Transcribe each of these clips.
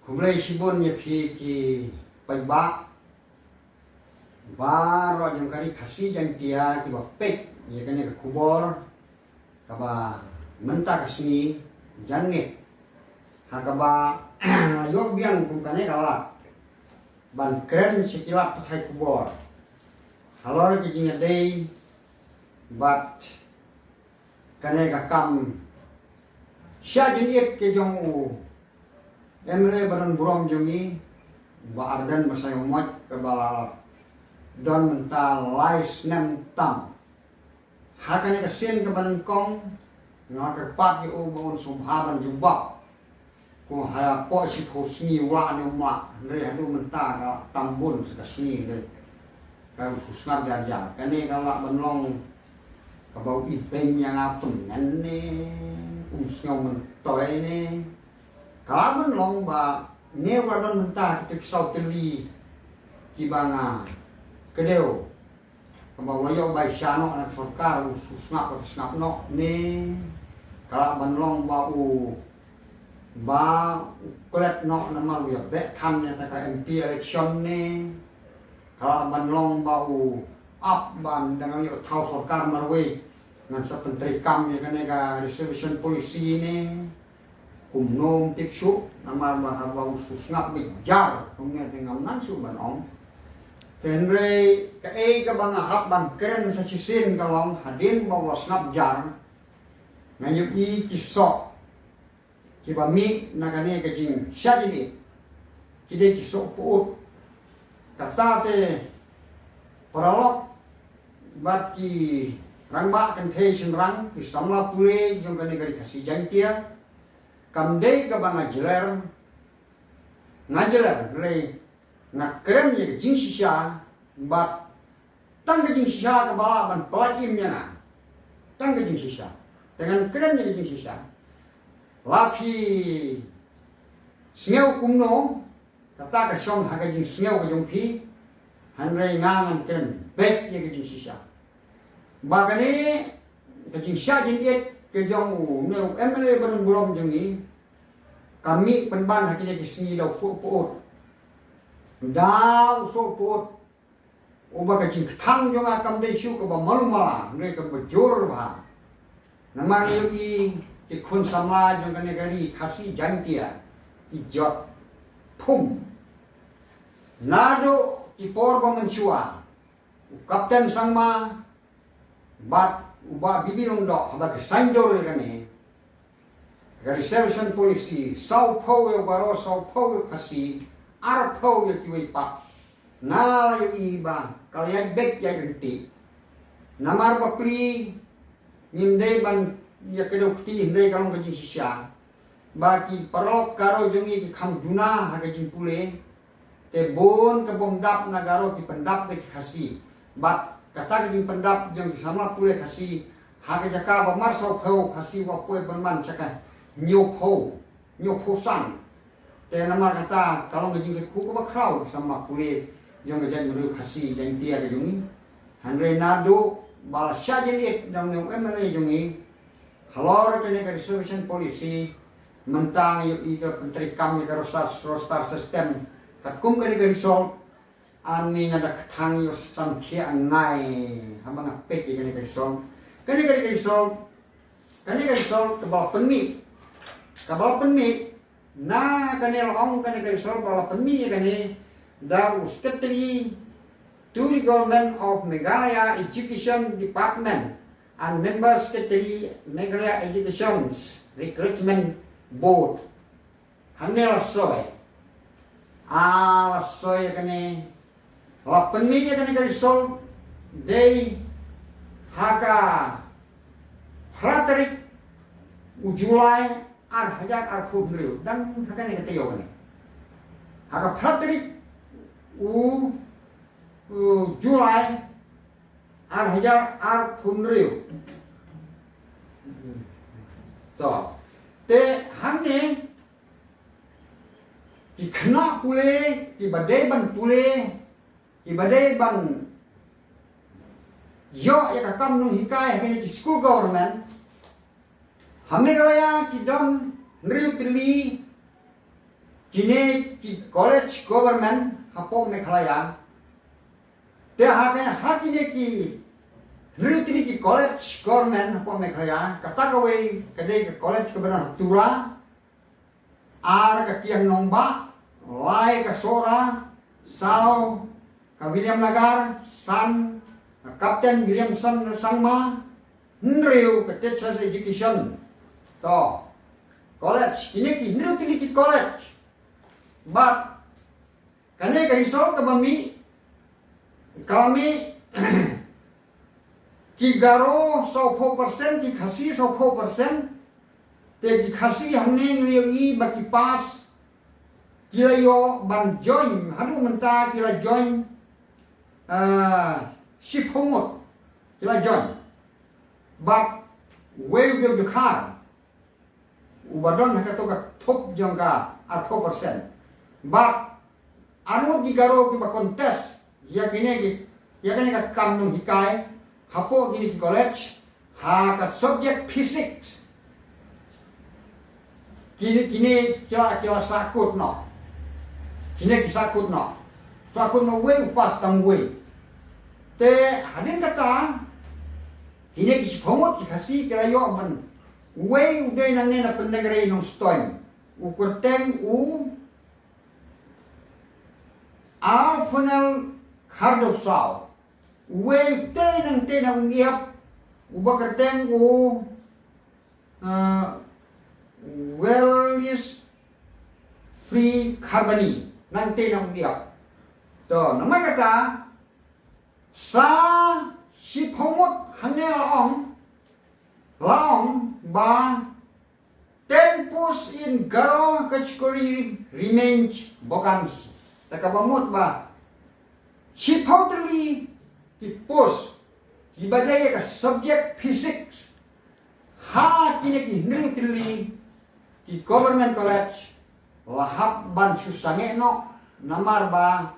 Kumulay sibon ya ki pagba baro jong kari khasi jang tia ki bapek ya kane ka kubor kaba mentak sini jange hakaba yok biang kum kane kala ban keren sikilap pakai kubor halor ki jinga day bat kane ka kam sya jeniet ke jong u emre baran burom jongi ba ardan masay umot kaba don mental lais nem tam hakane ka sen ka banan kong nga ka pat yu baun subhaban jubak ko ha po si ko sni wa ne ma re hadu menta ka tambun ka sni re ka husnat jarja kane kala banlong ka bau ipeng yang atun nane usngau mentoy ne kalaban long ba ne wadon menta kita kisau teli kibanga kedeo kaba wayo bai syano anak sorkar susnap snap no ne kalaban long ba u ba kulet no nama ya bet kan ya ta MP election ne kalaban long ba u up ban dengan yo thau sorkar marwe ngan sa pentri kam ya kane ka reservation policy ne kumnom tiksu namar mahabaw susngap bijar kumnya tingam nan su banong tenre ka ka bang hap ban keren sa sisin kalong hadin bawa snap jar ngayu i kisok kibami nagane ka jing syadini kide kisok puut kata te paralok bat ki rangba kan the sinrang ki samla pule jong kane ka dikasih jangtia kamdei ka ba ngajeler le ngakrem ye jing shisha bat tang ka jing shisha ka bala ban pelakim nya na tang ka jing shisha dengan krem ye jing shisha lapi sneu kumno kata ka syong ha ka jing sneu ka jong pi hanrei ngangan krem bet ye jing shisha bagani ka jing sha jing ye ke jong neu emre ban burom jongi kami penban hakine ki sini lau fu puut dau so puut uba ka jing thang jong akam dei shu ka ba malumala ngai ka bajur ba namang yogi ki khun samla jong kane gari khasi jangkia ijot phum nado ki por ba manchua kapten sangma bat uba bibirong do haba ka sandor kane reservation policy sau pau yo baro sau pau yo kasi ar pau yo kiwai pa na yo iba kalian bek ya genti namar bakri ninde ban ya kedokti hindai kalong kaji sisya baki parok karo jongi ki kham duna ha kaji pule te bon ke bomdap nagaro ki pendap de kasi bat kata kaji pendap jong sama pule kasi ha ka jaka ba mar sau pau kasi wa pue ban caka nyopho san te nama kata kalau ngajing ku ko bakrau sama pule jong jang ru khasi jang tia ke jongi hanre nado bal syajen it dang ne emre jongi halor kene ka reservation policy mentang yu i ka menteri kam ka rostar system kat kum ka ni result ani ngada khang yu sam khia ngai hamba ngapek kene ka result kene ka result ke bawah penmi kabal penmi na kanel ong kane result bawah penmi kane da secretary to the government of Meghalaya Education Department and member secretary Meghalaya Education Recruitment Board hanel soy kane la penmi kane result day haka Frederick Ujulai ar hajar ar khubrio dan haka ne kete yogane haka Frederick Julai ar hajar ar khubrio to te hanne ki khna pule ki badai ban pule ki badai ban yo ya ka kam nung hikai hakene ki school government Meghalaya ki don nriu tili kini ki college government hapo Meghalaya te hakine ki Ritri ki college government hapo Meghalaya katagaway kadai college kebenaran tura ar ka kiang nomba lai ka sora sao ka William Lagar san Captain Williamson sangma nriu ka Texas education to college kini ki Ritri ki college but kane ka result ka bami kami ki garo 100% ki khasi 100% te ki khasi hamne ngi baki pas kila yo ban join hadu menta kila join ship homot kila join but way will the car ubadon hakato ka top jongka 100% but anu ki garo ki ba contest yakine ka kam nung hikai hapo kini ki college ha ka subject physics kini kira sakut no kini ki sakut no we upas tang we te hadin kata kini ki pomot ki kasi kira yo man we uday nang ne na pendegre nung stoin ukurteng Alfanel Hardosau we tenang iap ubakerteng well is free carboni nang tenang iap to nama kata sa si pomot hane laong ba tempus in garo kachkori remains bokans takabamut ba si totally ki post ki badaya ka subject physics ha kini ki neutrally ki government college lahap ban susange no namar ba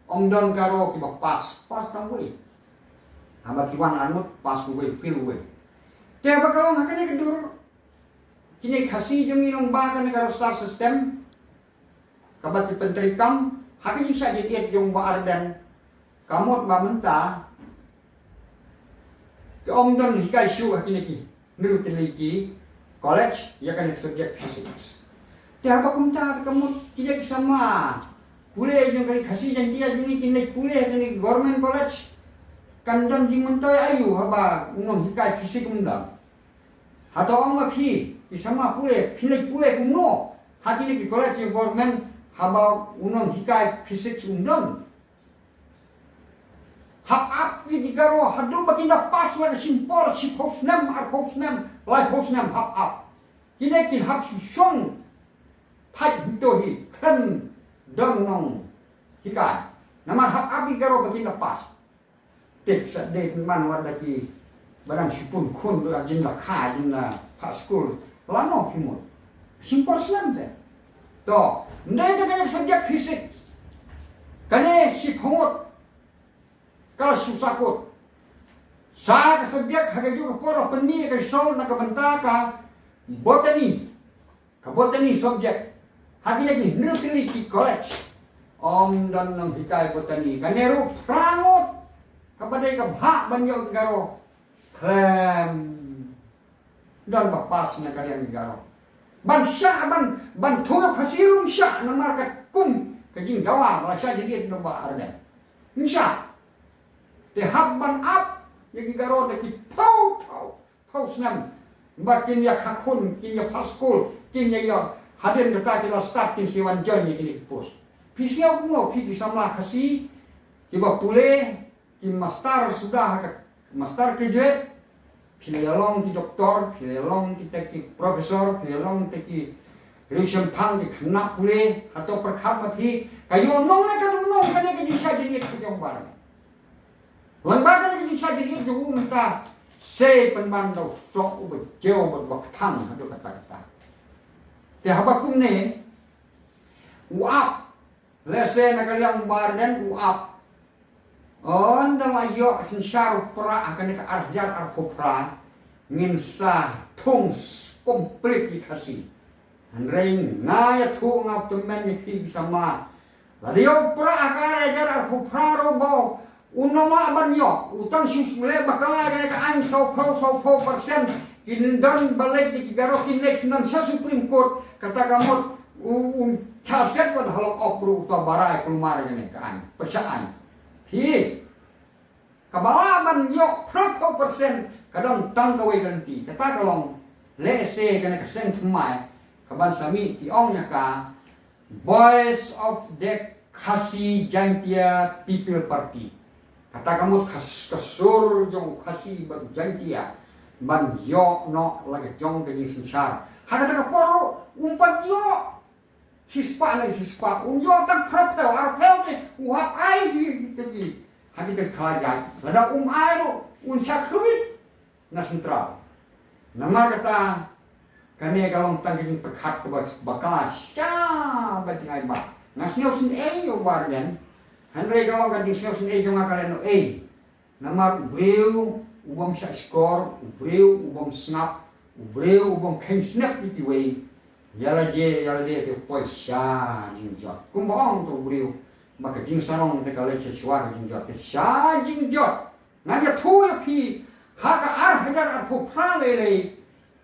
ongdon karo ki ba pas tang we habat kiwan anut pas we feel we te ba karo hakane kedur kini khasi jung inong ba kan karo star system kabat ki pentrikam hakane sa jadi jung ba ardan kamot ba menta ke ongdon hikai shu hakine ki neutrally ki college ya kan subject physics te ba kumta kamot kini sama pule yung kali khasi jang dia jungi kinai pule kini government college kandam jing mentoy ayu haba unong hikai fisik undang hato ong phi isama pule pinai pule kuno hakini ki college yung government haba unong hikai fisik undang hap di garo hadu bakinda pas wala simpor si posnam ar posnam lai posnam hap kinai ki hap sung thai dohi kan dong nong hikai nama hap abi garo bakinda pas tek sa de man wada ki barang sipun kun do ajin la kha ajin la pa school lano himot simpor slam de to ndai ka subject physics kane si phongot kalau susakut sa ka subject haga juga poro penni ka sol na ka banta ka botany subject hagi lagi neutrally ki college om dan nang hikai botany kaneru prangot kabadai ka bha banyo garo klem dan bapas na kalian garo ban sya ban thunga phasirum sya na marka kum kajing dawa la sya jadi no ba arda insya te habban up yagi garo de ki pau snam bakin ya khakun kin ya paskul kin ya haden kata kita start kin siwan join ni pos pisia ko pi sama kasi tiba pule ki master sudah master graduate pilalong ki doktor pilalong ki teki profesor pilalong teki revision pang ki khna pule atau perkhat ma phi kayo nong na ka nong ka ne ka jisa jadi ki jong bar lambar ka ki jisa jadi ju menta se penban do sok u jeo bak thang hadu kata te habakum ne uap lese na kaliang bar dan uap ondang ayo sensyar pra akan ka arjar ar kopra ngin sa thung komplit ikasi Ring ngaya thu ngap temen yang sama. Radio pra akare jara ku praro bo unoma banyo utang susule bakala ka ang so po persen kindan balik di garo kinlex nan sa Supreme Court kata kamot charset wan halok opru to barai kelumar gane ka an persaan hi kabala banyo 40% kadang tang kawai ganti kata kalong lese kena kesen thmai kaban sami ti ong nya ka Voice of the Khasi Jangtia People Party. Kata kamu kasur jong khasi ban jangtia ban yo no lagi jong ke jing sensar. Hakata ka poro umpat yo sispa unyo tak prap tau arpel ke wap ai di hakita khaja lada airo unsakruit na sentral. Nama kata kami kalau tanggung perkat ke bakal sya batingai ba ngasnyo sin yo warden Henry kalau ganting snow sin jong akalen no nama breu ubom sa score breu ubom snap breu ubom ken snap iti way yala de ke poisha jinjot kumbong to breu maka jing sarong te kale che swa jinjot te sha jinjot nganya thu ya pi haka ar hajar ar pu pralele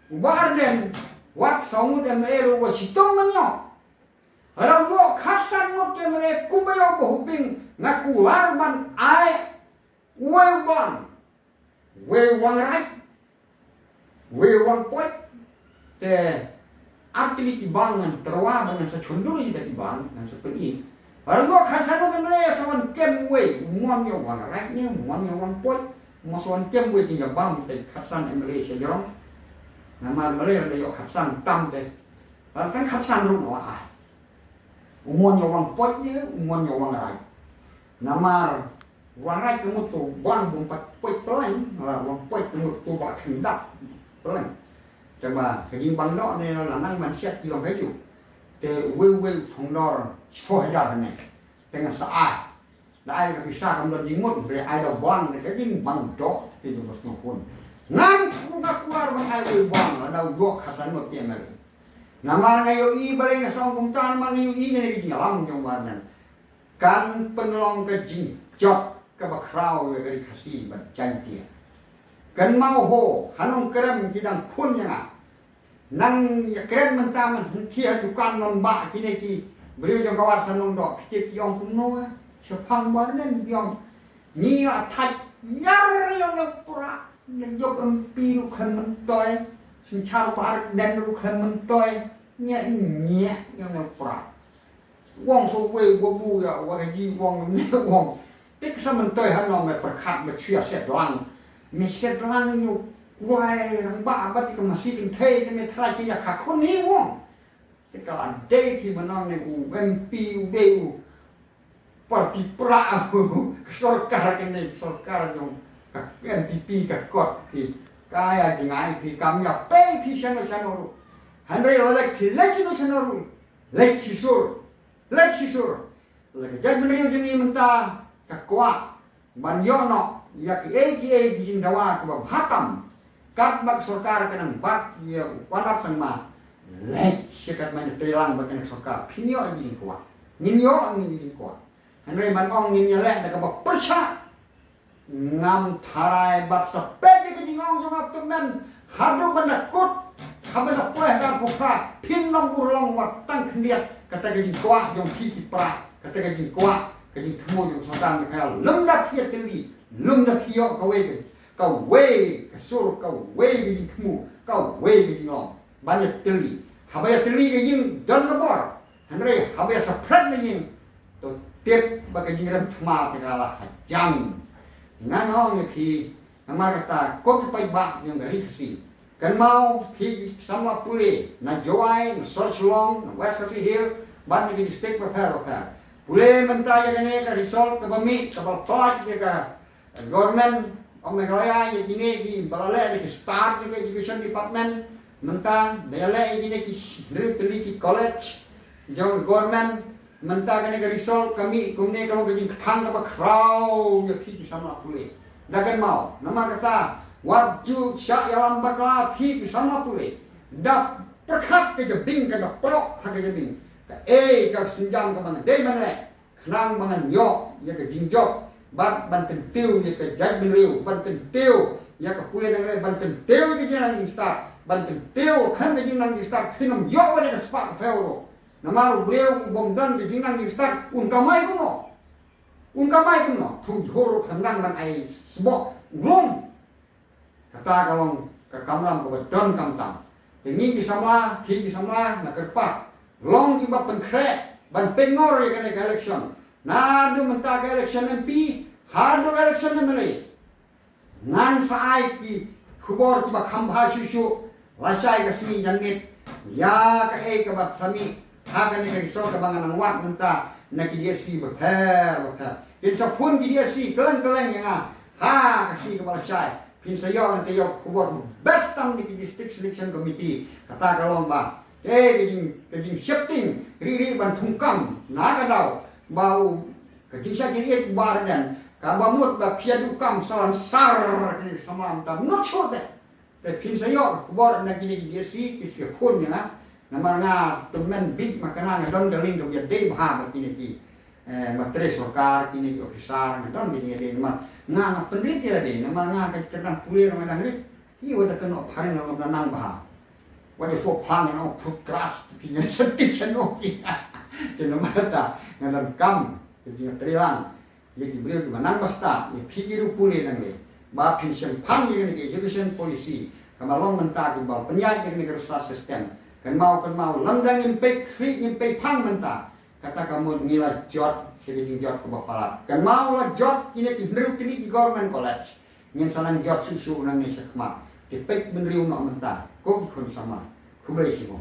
warden wat songud emere wo sitong manyo alam wo khasan mo ke mere kumayo bo huping ngaku larban ai we wang point te artili ti bangan terwa bangan sa chundur ji ti bang nan seperti alam wo khasan mo ke mere sawan kem we mon yo wang right ni mon yo wang point mo sawan kem we ti bang te khasan emere se jorong nama mere le yo khasan tam te kan khasan ru no ai umon wang pot ni umon wang rai namar wang rai kamu tu bang bumpat pot pelan wang pot kamu tu bak hendak pelan coba kejing bang do ni lanang man siap di long kaju te we phong dor 10,000 ni dengan saat dah ai ka bisa kamu jimut bre ai do bang ni kejing bang do ti tu bos pun ngan ku ka keluar bang ai we bang ada dua khasan mo tiang lagi nama ngayo i baleng song kumtan mangayo i ngene jing alam jong warnan kan penlong ke jing jot ke bakrau ke dari khasi ban jantia kan mau ho hanong kerem kidang pun yang nang ya kerem mentaman kia dukan non ba kini ki beriu jong kawasan non dok kit yong kuno sepang warnan yong ni atat yar yang pura njok empiru kan mentoy sinchar bar dan lu kan mentoy nya nya yang pura wong so we wo bu ya wa ji wong ne wong tik sa mentoy han no me perkat me chia set lang me set lang yu kwai rang ba ba ti ka masih tin thei me thai ki ya kha khon ni wong tik ka de ki manong ne u ben pi u de u parti pra sarkar ke ne sarkar jong ka NPP ka kot ki kaya jingai pi kamya pe pi sano Henry oleh pi leksino sano leksisur lagi jadi menriu juni menta ka kwa banyono ya ki AGA di jindawa ka hatam kat bak sarkar kanang bak ya wanak sama lek sikat man trilang bakan sarkar pinyo di kwa ninyo ang di kwa Henry manong ninyo lek da ka bak persa ngam tharai bat sepeke ke jingong jong temen hadu menakut habana poe kan pukra pin long urlong wat tang khniat kata ke jingwa jong pi ki pra kata ke jingwa ke jing thmo jong sotan ka lum na phi teli lum na phi yo ka we ka sur ka we ke jing thmo ka we ke jingong ban teli habaya teli ke jing dan ka bor hanre habaya sa prat ne jing to tep ba ke jing ram thma ka la jang ngan hong ki nama kata ko pai ba yang dari kasi kan mau pi sama pule na joai na Sorcelong na West Khasi Hill ban ni district pa pule mentaya kene ka result ka bami ka baltot ka government o Meghalaya ye kini ki balale ki start ki education department mentang dayale kini ki Trinity College jong government mentah kene ke result kami kumne kalau ke khang ka crowd ya phi sama pule dakan mau nama kata waju sya yalam bakla phi sama pule dap perkat ke jebing ke prok ha ke jebing ke ke senjam ke bang dei man le khnang bang nyok ya ke jingjok bat ban kentiu ya ke jag beliu ban kentiu ya ke pule nang le ban kentiu ke jinang instar ban kentiu khan ke jinang instar phinom yo wa ke spak peuro namaru beliau bom dan ke jinang instar un kamai kuno thum joro khanang ban ai sbok glong kata kalong ke kamram ke don kamtam ini ki sama na kerpak long tiba penkre ban pengor ya kene election nadu menta election MP hadu election mele ngan saai ki khubor tiba khambha susu lasai ka si jangit ya ka ke bat sami ha ka ne ke so ka bangan wat menta na ki dia si berper kin sa pun ki dia si keleng ya ha ka si ka lasai pin sayo ante yo khubor best tam di district selection committee kata kalong ba kejing shifting riri ban thungkam na ka daw bau kejing sa kiri bar dan ka bamut ba piadukam salam sar ni samam tam not sure that te pin sayo khubor na kini dia si is ke phun ya na nga tumen big makana nga don galing ko ya dei ba kini ki matre sorkar kini ofisar nga don kini dei nga peneliti tadi nama nga kadang pulir nga dangri hi wada keno pharing nga nang ba wada fo phang nga progress kini sedikit cheno ki kena mata nga dan kam kini trilang ye ki beliau di manang basta ye pikiru pulir dangri ba pension phang ye ni education policy kamalong menta ki ba penyai ni kerja sistem kan mau lemdang impe phang menta kata kamu nilai jot segini jot ke bapalat kan mau lah jot ini kinderu kini di government college ingin salang jot susu nang ni sekma dipek menriu nak mentah kok ikut sama kubay sih